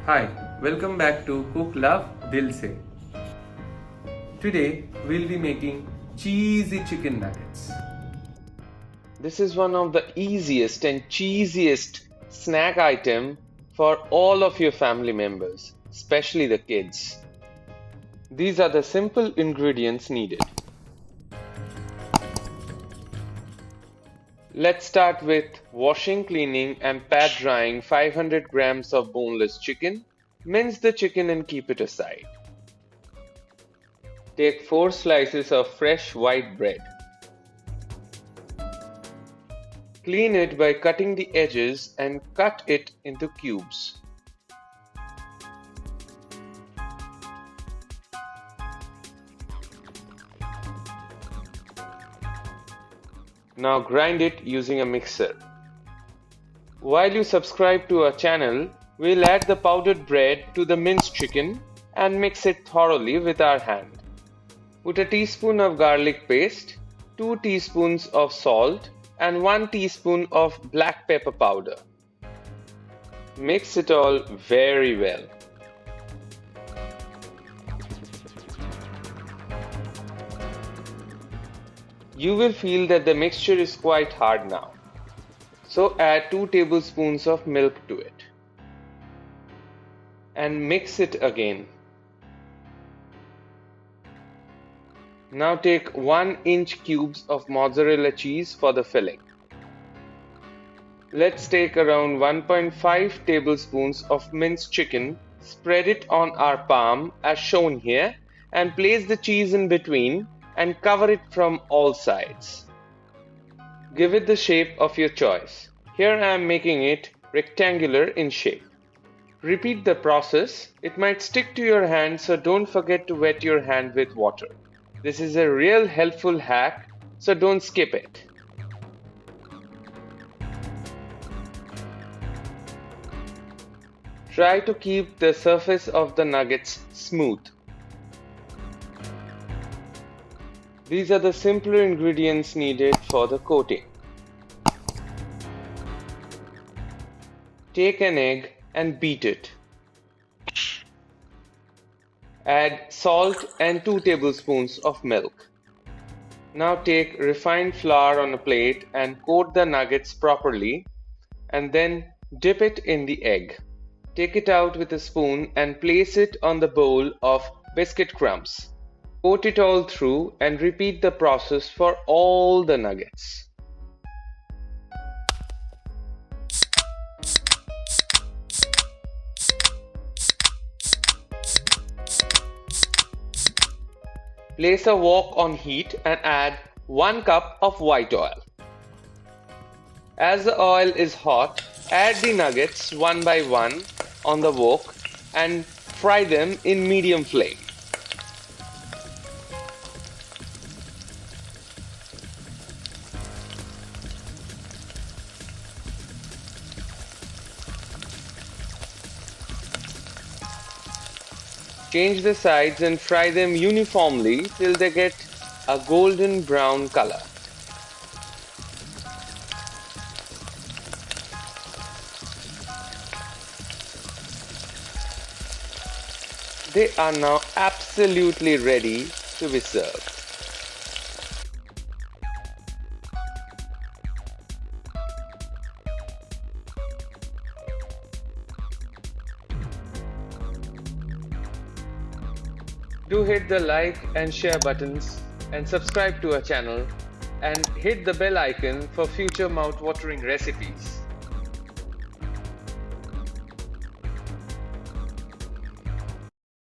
Hi, welcome back to Cook Love Dil Se. Today we'll be making cheesy chicken nuggets. This is one of the easiest and cheesiest snack item for all of your family members, especially the kids. These are the simple ingredients needed. Let's start with washing, cleaning and pat drying 500 grams of boneless chicken. Mince the chicken and keep it aside. Take 4 slices of fresh white bread. Clean it by cutting the edges and cut it into cubes. Now grind it using a mixer. While you subscribe to our channel, we'll add the powdered bread to the minced chicken and mix it thoroughly with our hand. Put a teaspoon of garlic paste, 2 teaspoons of salt and 1 teaspoon of black pepper powder. Mix it all very well. You will feel that the mixture is quite hard now. So add 2 tablespoons of milk to it. And mix it again. Now take 1-inch cubes of mozzarella cheese for the filling. Let's take around 1.5 tablespoons of minced chicken, spread it on our palm as shown here, and place the cheese in between and cover it from all sides. Give it the shape of your choice. Here I am making it rectangular in shape. Repeat the process. It might stick to your hand, so don't forget to wet your hand with water. This is a real helpful hack, so don't skip it. Try to keep the surface of the nuggets smooth. These are the simpler ingredients needed for the coating. Take an egg and beat it. Add salt and 2 tablespoons of milk. Now take refined flour on a plate and coat the nuggets properly and then dip it in the egg. Take it out with a spoon and place it on the bowl of biscuit crumbs. Coat it all through and repeat the process for all the nuggets. Place a wok on heat and add 1 cup of white oil. As the oil is hot, add the nuggets one by one on the wok and fry them in medium flame. Change the sides and fry them uniformly till they get a golden brown color. They are now absolutely ready to be served. Do hit the like and share buttons and subscribe to our channel and hit the bell icon for future mouth-watering recipes.